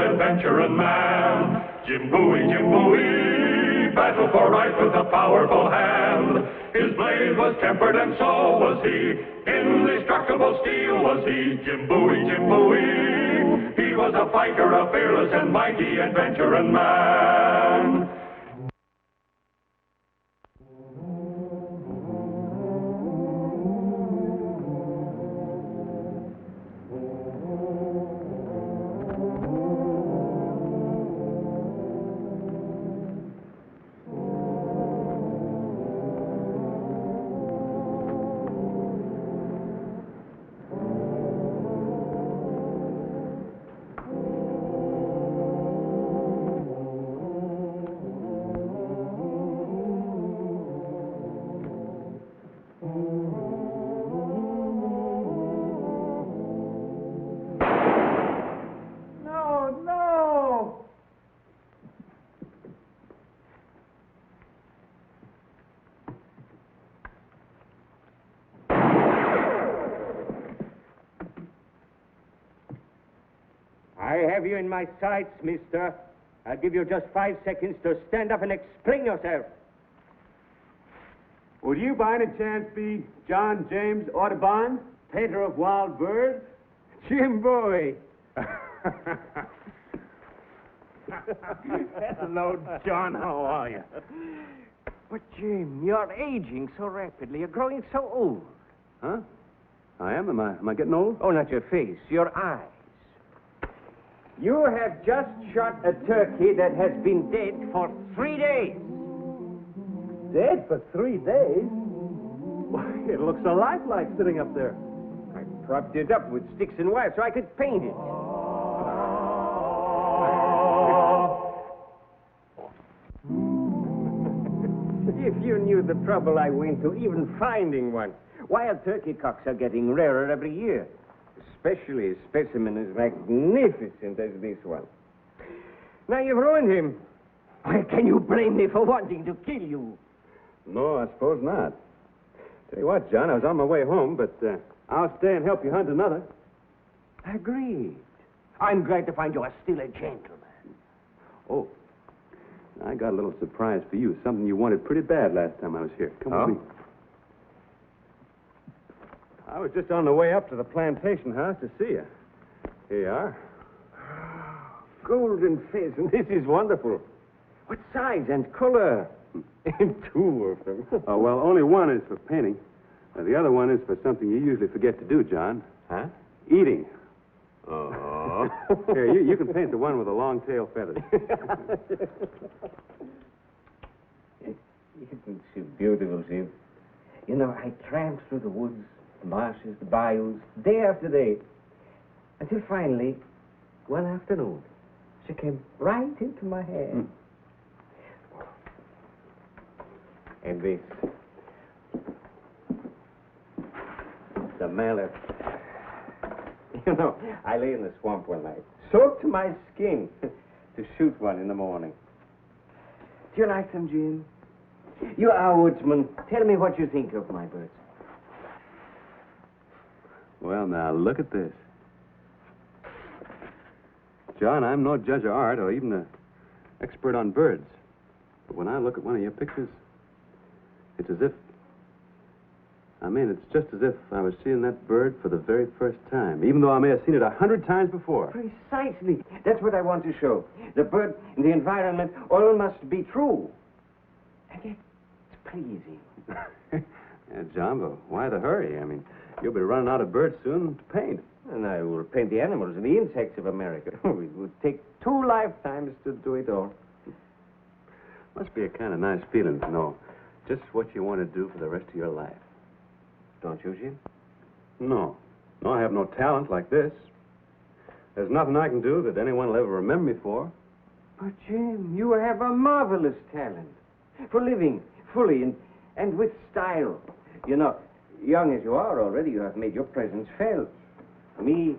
adventuring man. Jim Bowie, battled for right with a powerful hand. His blade was tempered and so was he. Indestructible steel was he. Jim Bowie. He was a fighter, a fearless and mighty adventuring man. I have you in my sights, mister. I'll give you just 5 seconds to stand up and explain yourself. Would you by any chance be John James Audubon, painter of wild birds? Jim Bowie. Hello, John. How are you? But, Jim, you're aging so rapidly. You're growing so old. Huh? I am? Am I getting old? Oh, not your face, your eyes. You have just shot a turkey that has been dead for 3 days. Dead for 3 days? Why, it looks so lifelike sitting up there. I propped it up with sticks and wire so I could paint it. If you knew the trouble I went to even finding one. Wild turkey cocks are getting rarer every year. Especially a specimen as magnificent as this one. Now you've ruined him. Why, can you blame me for wanting to kill you? No, I suppose not. Tell you what, John, I was on my way home, but I'll stay and help you hunt another. Agreed. I'm glad to find you are still a gentleman. Oh, I got a little surprise for you. Something you wanted pretty bad last time I was here. Come with me. I was just on the way up to the plantation house to see you. Here you are. Golden pheasant. This is wonderful. What size and color? And 2 of them. Oh, well, only one is for painting. The other one is for something you usually forget to do, John. Huh? Eating. Oh. Here, you can paint the one with the long tail feathers. Isn't she beautiful, Jim? You know, I tramped through the woods, the marshes, the bayous, day after day, until finally, one afternoon, she came right into my head. And this, the mallard. You know, I lay in the swamp one night, soaked to my skin, to shoot one in the morning. Do you like them, Jim? You are a woodsman. Tell me what you think of my birds. Well, now, look at this. John, I'm no judge of art or even an expert on birds. But when I look at one of your pictures, it's as if... it's just as if I was seeing that bird for the very first time, even though I may have seen it 100 times before. Precisely. That's what I want to show. The bird and the environment all must be true. And yet, it's pleasing. Yeah, John, but why the hurry? You'll be running out of birds soon to paint. And I will paint the animals and the insects of America. It would take 2 lifetimes to do it all. Must be a kind of nice feeling to know just what you want to do for the rest of your life. Don't you, Jim? No. No, I have no talent like this. There's nothing I can do that anyone will ever remember me for. But, Jim, you have a marvelous talent for living fully and with style. You know, young as you are already, you have made your presence felt. Me,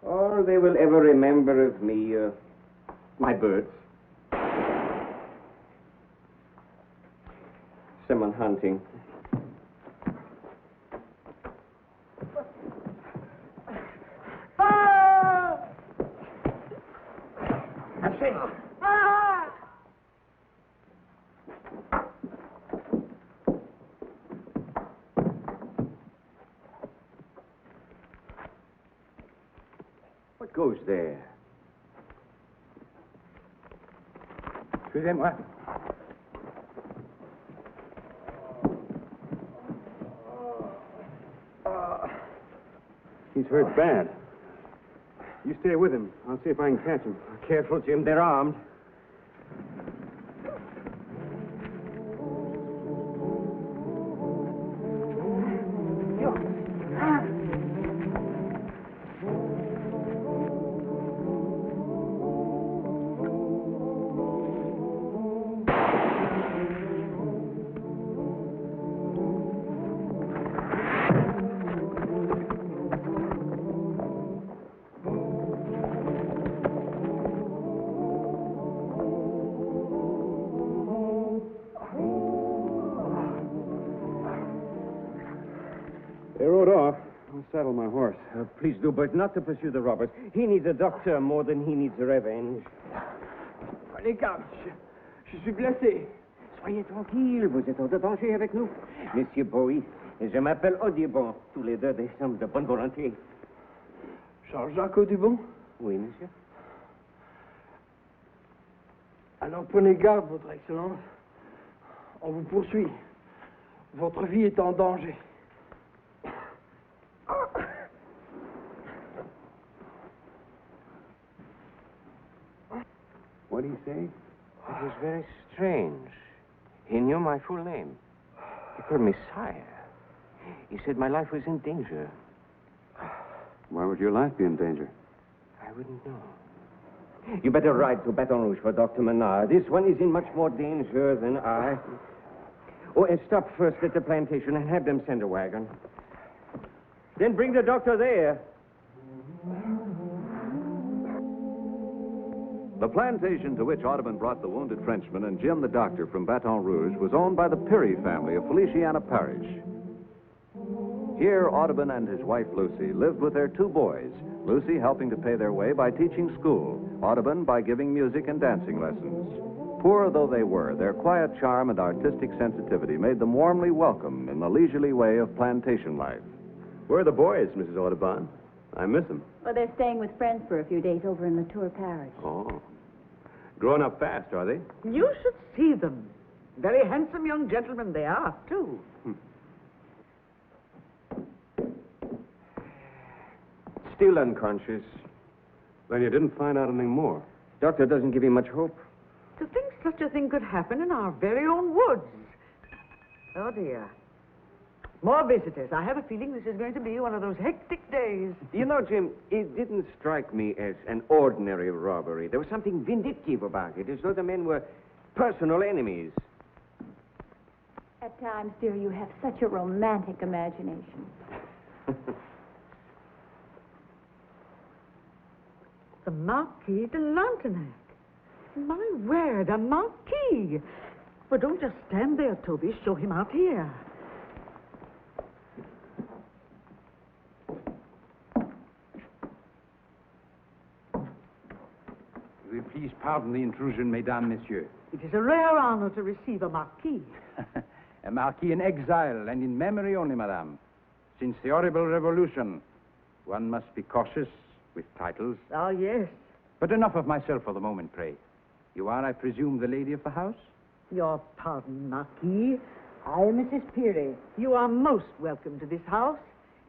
all they will ever remember of me, my birds. Someone hunting. Marchez! Ah! What goes there? Suivez-moi. He's hurt bad. You stay with him. I'll see if I can catch him. Careful, Jim. They're armed. They rode off. I'll saddle my horse. Please do, but not to pursue the robbers. He needs a doctor more than he needs revenge. Prenez garde, je suis blessé. Soyez tranquille, vous êtes hors de danger avec nous. Monsieur Bowie, et je m'appelle Audubon. Tous les deux des hommes de bonne volonté. Jean-Jacques Audubon? Oui, monsieur. Alors prenez garde, Votre Excellence. On vous poursuit. Votre vie est en danger. What did he say? It was very strange. He knew my full name. He called me sire. He said my life was in danger. Why would your life be in danger? I wouldn't know. You better ride to Baton Rouge for Dr. Menard. This one is in much more danger than I. Oh, and stop first at the plantation and have them send a wagon. Then bring the doctor there. The plantation to which Audubon brought the wounded Frenchman and Jim the doctor from Baton Rouge was owned by the Peary family of Feliciana Parish. Here, Audubon and his wife Lucy lived with their two boys, Lucy helping to pay their way by teaching school, Audubon by giving music and dancing lessons. Poor though they were, their quiet charm and artistic sensitivity made them warmly welcome in the leisurely way of plantation life. Where are the boys, Mrs. Audubon? I miss them. Well, they're staying with friends for a few days over in Latour Parish. Oh. Growing up fast, are they? You should see them. Very handsome young gentlemen they are, too. Still unconscious. Then you didn't find out anything more. Doctor doesn't give him much hope. To think such a thing could happen in our very own woods. Oh, dear. More visitors. I have a feeling this is going to be one of those hectic days. You know, Jim, it didn't strike me as an ordinary robbery. There was something vindictive about it, as though the men were personal enemies. At times, dear, you have such a romantic imagination. The Marquis de Lantenac. My word, a marquis. Well, don't just stand there, Toby. Show him out here. Will you please pardon the intrusion, mesdames, messieurs? It is a rare honor to receive a marquis. A marquis in exile and in memory only, madame. Since the horrible revolution, one must be cautious with titles. Oh, yes. But enough of myself for the moment, pray. You are, I presume, the lady of the house? Your pardon, Marquis. I am Mrs. Peary. You are most welcome to this house,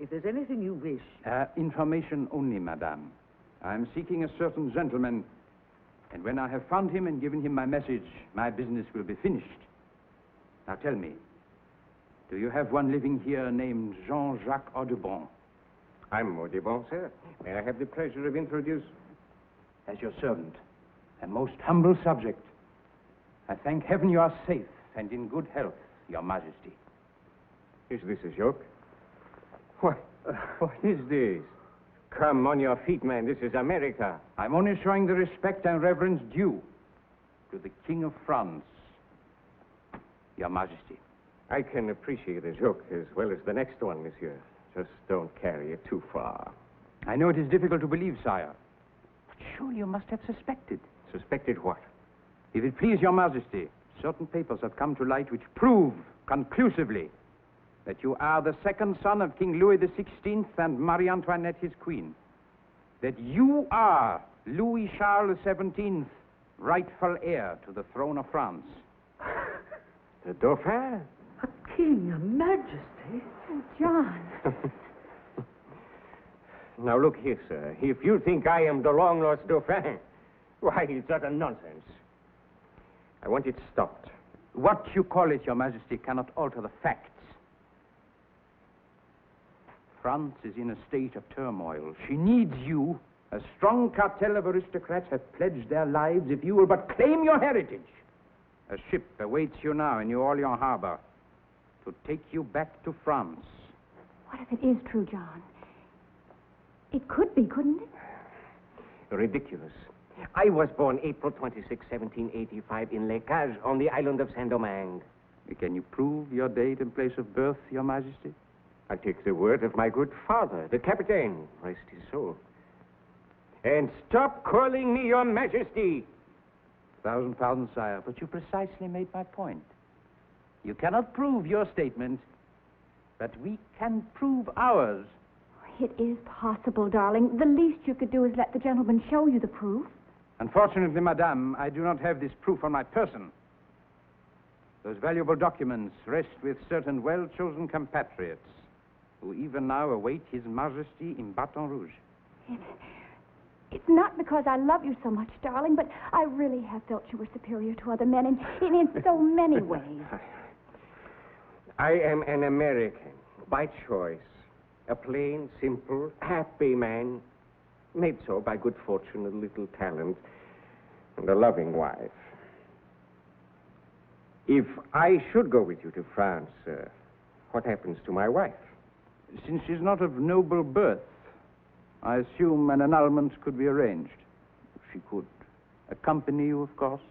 if there's anything you wish. Information only, madame. I am seeking a certain gentleman, and when I have found him and given him my message, my business will be finished. Now tell me, do you have one living here named Jean-Jacques Audubon? I'm Audubon, sir. May I have the pleasure of introducing? As your servant, a most humble subject. I thank heaven you are safe and in good health, your majesty. Is this a joke? What is this? Come on your feet, man. This is America. I'm only showing the respect and reverence due to the King of France, your majesty. I can appreciate a joke as well as the next one, monsieur. Just don't carry it too far. I know it is difficult to believe, sire. But surely you must have suspected. Suspected what? If it please your majesty, certain papers have come to light which prove conclusively that you are the second son of King Louis XVI and Marie Antoinette, his queen. That you are Louis Charles XVII, rightful heir to the throne of France. The Dauphin? A king, a majesty. Oh, John. Now, look here, sir. If you think I am the long-lost Dauphin, why, it's utter nonsense. I want it stopped. What you call it, your majesty, cannot alter the facts. France is in a state of turmoil. She needs you. A strong cartel of aristocrats have pledged their lives if you will but claim your heritage. A ship awaits you now in New Orleans harbor to take you back to France. What if it is true, John? It could be, couldn't it? Ridiculous. I was born April 26, 1785, in Les Cages on the island of Saint-Domingue. Can you prove your date and place of birth, your majesty? I take the word of my good father, the captain, rest his soul. And stop calling me your majesty. 1,000 pardons, sire, but you precisely made my point. You cannot prove your statement, but we can prove ours. It is possible, darling. The least you could do is let the gentleman show you the proof. Unfortunately, madame, I do not have this proof on my person. Those valuable documents rest with certain well-chosen compatriots who even now await His Majesty in Baton Rouge. It's not because I love you so much, darling, but I really have felt you were superior to other men in so many ways. I am an American, by choice. A plain, simple, happy man, made so by good fortune, a little talent, and a loving wife. If I should go with you to France, what happens to my wife? Since she's not of noble birth, I assume an annulment could be arranged. She could accompany you, of course.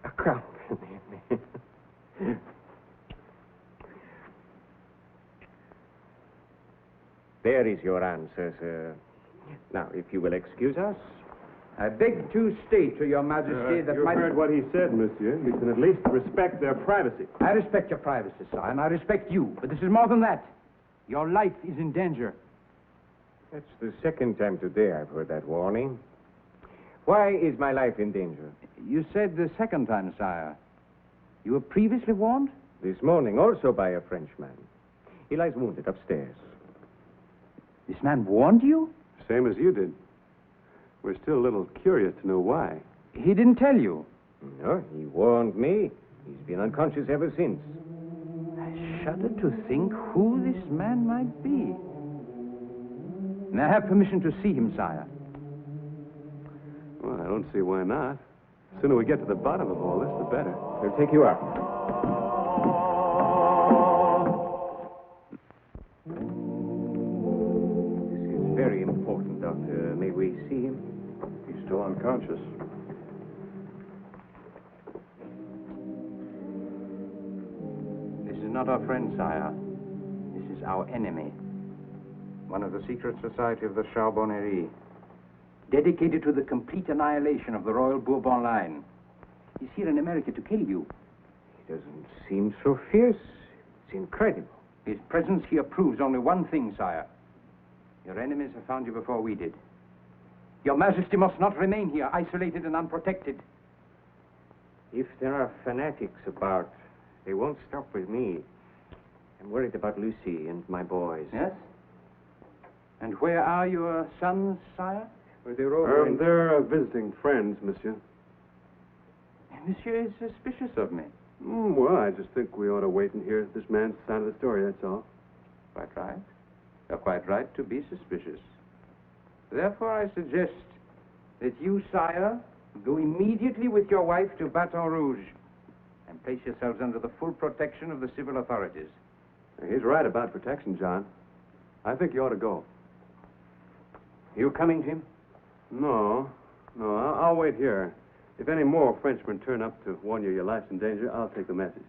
Accompany me? There is your answer, sir. Now, if you will excuse us. I beg to state to your majesty that You've heard what he said, monsieur. You can at least respect their privacy. I respect your privacy, sire, and I respect you. But this is more than that. Your life is in danger. That's the second time today I've heard that warning. Why is my life in danger? You said the second time, sire. You were previously warned? This morning, also by a Frenchman. He lies wounded upstairs. This man warned you? Same as you did. We're still a little curious to know why. He didn't tell you? No, he warned me. He's been unconscious ever since. I shudder to think who this man might be. May I have permission to see him, sire? Well, I don't see why not. The sooner we get to the bottom of all this, the better. He'll take you up. This is very important, Doctor. May we see him? He's still unconscious. This is not our friend, sire. This is our enemy. One of the secret society of the Charbonnerie, dedicated to the complete annihilation of the Royal Bourbon line. He's here in America to kill you. He doesn't seem so fierce. It's incredible. His presence here proves only one thing, sire. Your enemies have found you before we did. Your Majesty must not remain here, isolated and unprotected. If there are fanatics about, they won't stop with me. I'm worried about Lucy and my boys. Yes? And where are your sons, sire? Well, they're over in... They're visiting friends, monsieur. Monsieur is suspicious of me. Well, I just think we ought to wait and hear this man's side of the story, that's all. Quite right. You're quite right to be suspicious. Therefore, I suggest that you, sire, go immediately with your wife to Baton Rouge and place yourselves under the full protection of the civil authorities. He's right about protection, John. I think you ought to go. You coming, Jim? No, I'll wait here. If any more Frenchmen turn up to warn you your life's in danger, I'll take the message.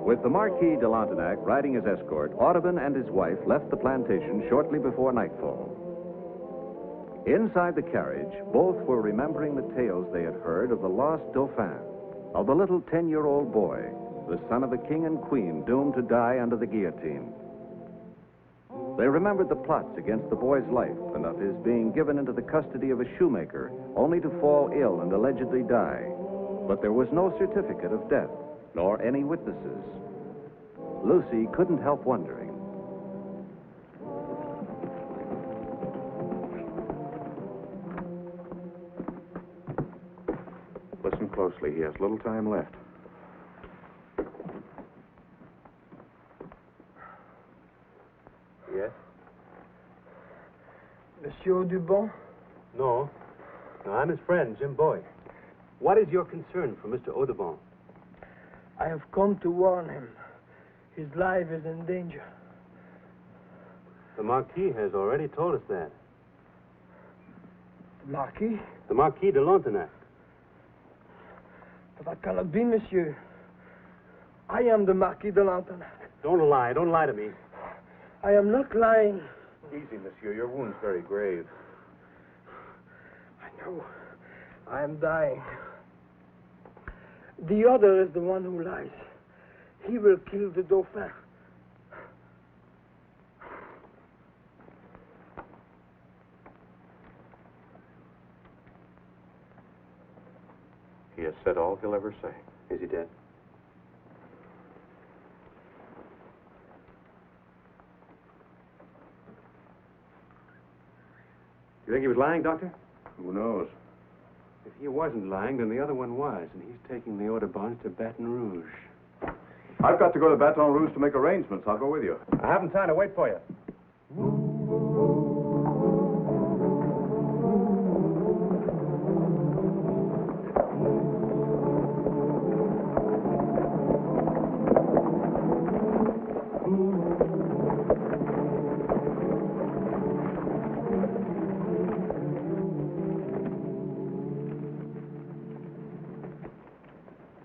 With the Marquis de Lantenac riding as escort, Audubon and his wife left the plantation shortly before nightfall. Inside the carriage, both were remembering the tales they had heard of the lost Dauphin, of the little 10-year-old boy, the son of a king and queen doomed to die under the guillotine. They remembered the plots against the boy's life and of his being given into the custody of a shoemaker, only to fall ill and allegedly die. But there was no certificate of death, nor any witnesses. Lucy couldn't help wondering. Listen closely. He has little time left. Yes? Monsieur Audubon? No. No, I'm his friend, Jim Bowie. What is your concern for Mr. Audubon? I have come to warn him. His life is in danger. The Marquis has already told us that. The Marquis? The Marquis de Lantenac. But that cannot be, monsieur. I am the Marquis de Lantenac. Don't lie. Don't lie to me. I am not lying. Easy, monsieur. Your wound's very grave. I know. I am dying. The other is the one who lies. He will kill the Dauphin. He has said all he'll ever say. Is he dead? You think he was lying, Doctor? Who knows? If he wasn't lying, then the other one was, and he's taking the Audubons to Baton Rouge. I've got to go to Baton Rouge to make arrangements. I'll go with you. I haven't time to wait for you.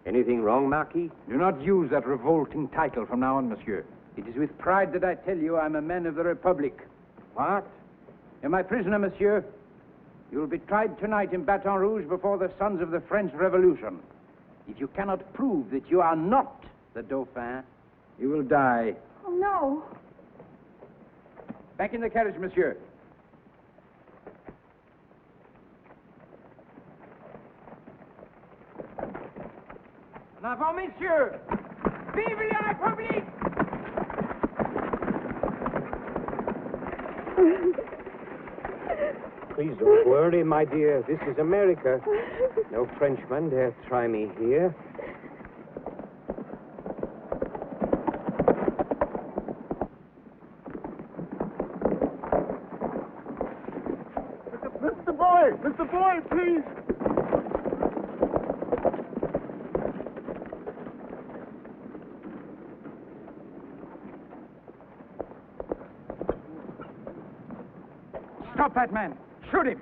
Anything wrong, Marquis? Do not use that revolting title from now on, monsieur. It is with pride that I tell you I'm a man of the Republic. What? You're my prisoner, monsieur. You will be tried tonight in Baton Rouge before the sons of the French Revolution. If you cannot prove that you are not the Dauphin, you will die. Oh, no. Back in the carriage, monsieur. En avant, messieurs! Vive la République! Please don't worry, my dear. This is America. No Frenchman dare try me here. Mr. Bowie, please! Stop that man! Shoot him!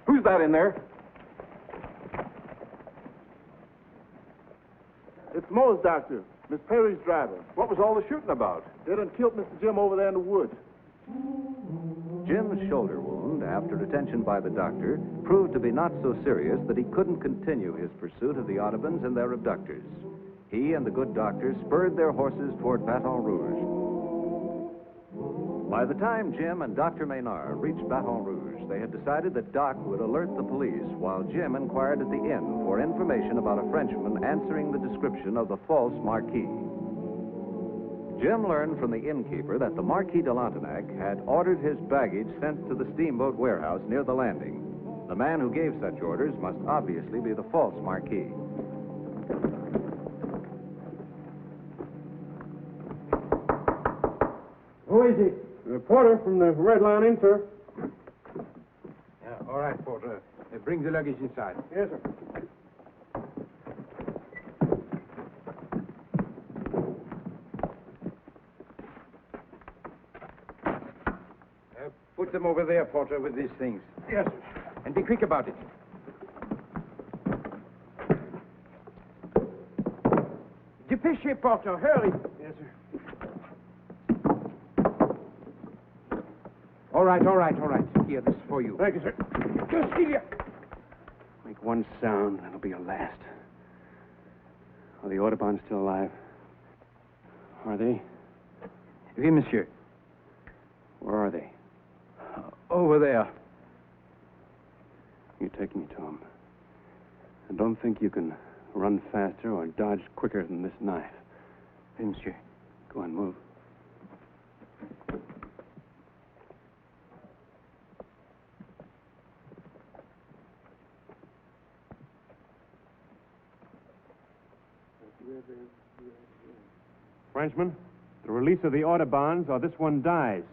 Who's that in there? It's Mo's doctor, Miss Perry's driver. What was all the shooting about? They done killed Mr. Jim over there in the woods. Jim's shoulder wound, after attention by the doctor, proved to be not so serious that he couldn't continue his pursuit of the Audubons and their abductors. He and the good doctor spurred their horses toward Baton Rouge. By the time Jim and Dr. Maynard reached Baton Rouge, they had decided that Doc would alert the police while Jim inquired at the inn for information about a Frenchman answering the description of the false Marquis. Jim learned from the innkeeper that the Marquis de Lantenac had ordered his baggage sent to the steamboat warehouse near the landing. The man who gave such orders must obviously be the false Marquis. Who is he? The reporter from the Red Lion Inn, sir. Yeah, all right, Porter. Bring the luggage inside. Yes, sir. Put them over there, Porter, with these things. Yes, sir. And be quick about it. Dépêchez, Porter. Hurry. Yes, sir. All right. Here, this is for you. Thank you, sir. Justinian! Make one sound, that'll be your last. Are the Audubons still alive? Are they? Oui, monsieur. Where are they? Over there. You take me to them. And don't think you can run faster or dodge quicker than this knife. Oui, monsieur. Go on, move. Frenchman, the release of the Audubons or this one dies.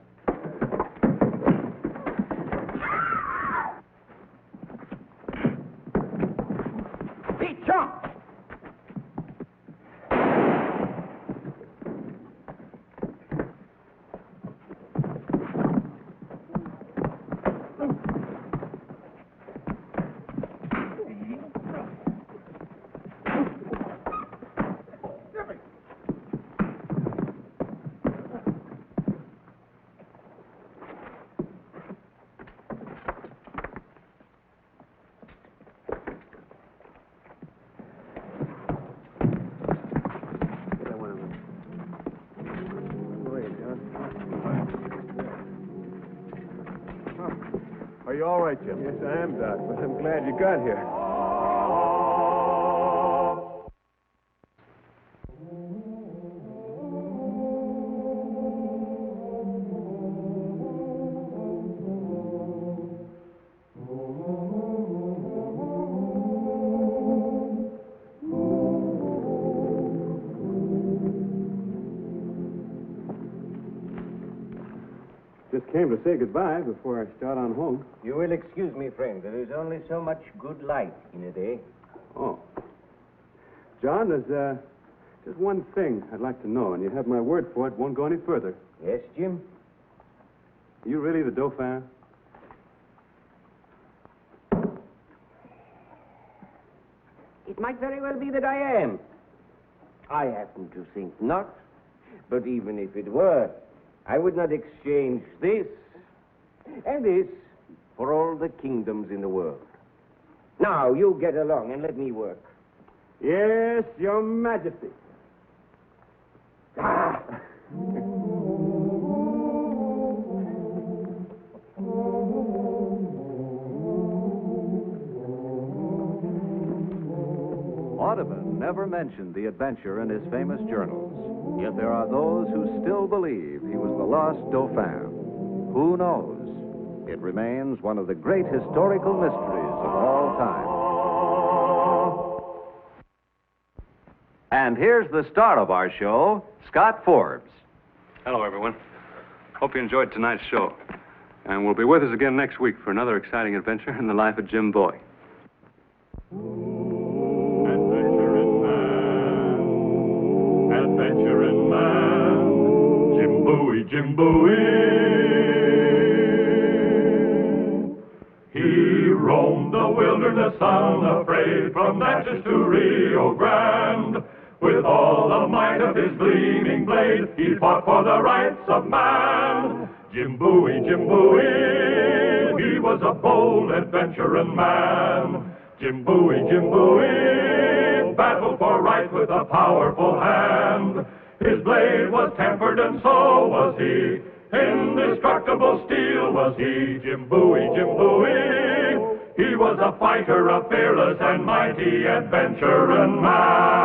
Are you all right, Jim? Yes, I am, Doc, but I'm glad you got here. Just came to say goodbye before I start on home. You will excuse me, friend. There is only so much good light in a day. Oh. John, there's just one thing I'd like to know, and you have my word for it, won't go any further. Yes, Jim? Are you really the Dauphin? It might very well be that I am. I happen to think not. But even if it were, I would not exchange this and this for all the kingdoms in the world. Now, you get along and let me work. Yes, Your Majesty. Ah! Audubon never mentioned the adventure in his famous journals. Yet there are those who still believe he was the lost Dauphin. Who knows? It remains one of the great historical mysteries of all time. And here's the star of our show, Scott Forbes. Hello, everyone. Hope you enjoyed tonight's show. And we'll be with us again next week for another exciting adventure in the life of Jim Bowie. Adventure in man, Jim Bowie. He roamed the wilderness unafraid, from Natchez to Rio Grande, with of his gleaming blade, he fought for the rights of man. Jim Bowie, he was a bold adventuring man. Jim Bowie, battled for right with a powerful hand. His blade was tempered and so was he. Indestructible steel was he. Jim Bowie, he was a fighter, a fearless and mighty adventuring man.